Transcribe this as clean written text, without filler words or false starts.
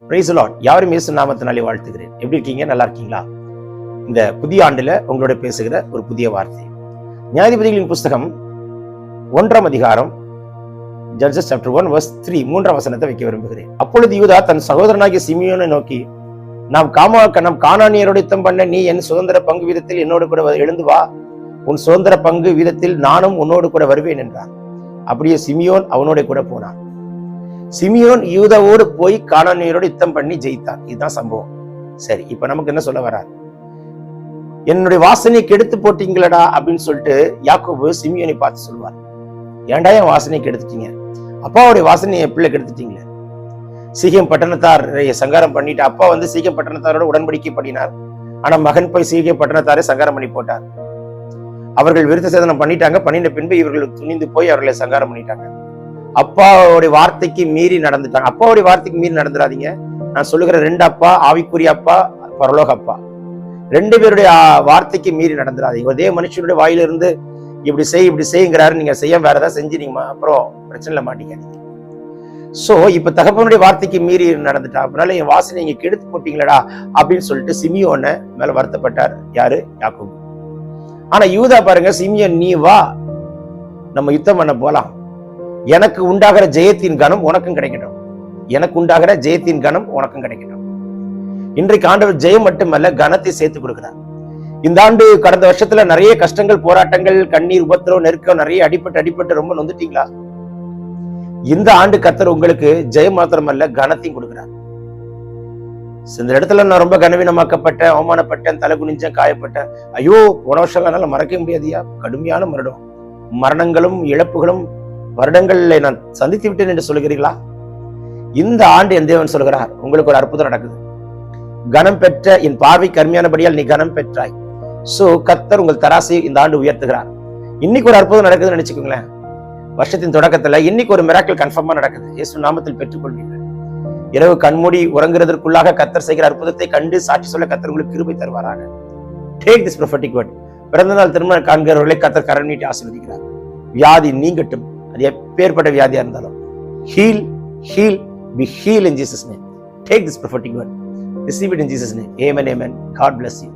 Praise the Lord. யாரும் இயேசு நாமத்தினாலே வாழ்த்துகிறேன். எப்படி இருக்கீங்க? நல்லா இருக்கீங்களா? இந்த புதிய ஆண்டுல உங்களோட பேசுகிற ஒரு புதிய வார்த்தை. நியாயாதிபதிகளின் புஸ்தகம் 1ஆம் அதிகாரம், ஜட்ஜஸ் சாப்டர் 1 verse 3, 3ஆம் வசனத்தை வைக்க விரும்புகிறேன். அப்பொழுது யூதா தன் சகோதரனாகிய சிமியோனை நோக்கி, நம் கானானியரோடு யுத்தம் பண்ண நீ என் சுதந்திர பங்கு வீதத்தில் என்னோடு கூட எழுந்து வா, உன் சுதந்திர பங்கு வீதத்தில் நானும் உன்னோடு கூட வருவேன் என்றான். அப்படியே சிமியோன் அவனோட கூட போனான். சிமியோன் யூதாவோடு போய் கானானியரோடு யுத்தம் பண்ணி ஜெயித்தான். இதுதான் சம்பவம். சரி, இப்ப நமக்கு என்ன சொல்ல வர்றார்? என்னுடைய வாசனை கெடுத்து போட்டீங்களடா அப்படின்னு சொல்லிட்டு யாக்கோபு சிமியோனை பார்த்து சொல்லுவார். ஏன்டா என் வாசனை கெடுத்துட்டீங்க? அப்பாவுடைய வாசனையை என் பிள்ளை கெடுத்துட்டீங்களே. சீகேம் பட்டணத்தார் சங்காரம் பண்ணிட்டு அப்பா சீகேம் பட்டணத்தாரோட உடன்படிக்கை பண்ணினார். ஆனா மகன் போய் சீகேம் பட்டணத்தாரை சங்காரம் பண்ணி போட்டார். அவர்கள் விருத்த சேதனம் பண்ணிட்டாங்க. பண்ணின பின்பு இவர்கள் துணிந்து போய் அவர்களை சங்காரம் பண்ணிட்டாங்க. அப்பாவுடைய வார்த்தைக்கு மீறி நடந்துட்டாங்க. அப்பாவுடைய வார்த்தைக்கு மீறி நடந்துடாதீங்க. நான் சொல்லுகிற 2 அப்பா, ஆவிக்குரிய அப்பா, பரலோக அப்பா, 2 பேருடைய வார்த்தைக்கு மீறி நடந்துடாதீங்க. அதே மனுஷனுடைய வாயிலிருந்து இப்படி செய்யுங்கிறாரு, நீங்க செய்ய வேற ஏதாவது செஞ்சு நீங்க அப்புறம் பிரச்சனைல மாட்டீங்க. சோ இப்ப தகப்பனுடைய வார்த்தைக்கு மீறி நடந்துட்டா, அதனால என் வாசனை நீங்க கெடுத்து போட்டீங்களடா அப்படின்னு சொல்லிட்டு சிமியோன மேல வருத்தப்பட்டார். யாரு? யாக்கோபு. ஆனா யூதா பாருங்க, சிமியோன் நீ வா, நம்ம யுத்தம் பண்ண போலாம், எனக்கு உண்டாகிற ஜெயத்தின் கனம் உனக்கும் கிடைக்கட்டும், எனக்கு உண்டாகிற ஜெயத்தின் கனம் உனக்கும் கிடைக்கட்டும். இன்றைக்கு ஆண்டவர் ஜெயம் மட்டுமல்ல, கனத்தை சேர்த்து கொடுக்கிறார். இந்த ஆண்டு கடந்த வருஷத்துல நிறைய கஷ்டங்கள், போராட்டங்கள், கண்ணீர், உபத்திரம், நெருக்கம், நிறைய அடிபட்டு ரொம்ப நொந்துட்டீங்களா? இந்த ஆண்டு கர்த்தர் உங்களுக்கு ஜெயம் மாத்திரமல்ல, கனத்தையும் கொடுக்கிறார். இந்த இடத்துல நான் ரொம்ப கனவீனமாக்கப்பட்டேன், அவமானப்பட்டேன், தலை குனிஞ்சேன், காயப்பட்டேன். ஐயோ, போன வருஷம் என்னால மறக்க முடியாதியா, கடுமையான வருடம், மரணங்களும் இழப்புகளும் வருடங்கள்ல நான் சந்தித்து விட்டேன் என்று சொல்லுகிறீர்களா? இந்த ஆண்டு என் தேவன் சொல்கிறார், உங்களுக்கு ஒரு அற்புதம் நடக்குது. கனம் பெற்ற என் பார்வை கருமையானபடியால் நீ கனம் பெற்றாய். சோ கர்த்தர் உங்கள் தராசை இந்த ஆண்டு உயர்த்துகிறார். இன்னைக்கு ஒரு அற்புதம் நடக்குதுன்னு நினைச்சுக்கோங்களேன். வருஷத்தின் தொடக்கத்துல இன்னைக்கு ஒரு மிராக்கிள் கன்ஃபார்மா நடக்குது. இயேசு நாமத்தில் பெற்றுக்கொள்வீர்கள். இரவு கண்மூடி உறங்குறதற்குள்ளாக கர்த்தர் செய்கிற அற்புதத்தை கண்டு சாட்சி சொல்ல கர்த்தர் உங்களுக்கு கிருபை தருவாராக. Take this prophetic word. பிறந்த நாள் திருமணம் காண்கிறவர்களை கர்த்தர் கரம் நீட்டி ஆசீர்வதிக்கிறார். வியாதி நீங்கட்டும், அது எப்பேற்பட்ட வியாதியா இருந்தாலும். Heal, be healed in Jesus' name. Take this prophetic word. Receive it in Jesus' name. Amen, amen. God bless you.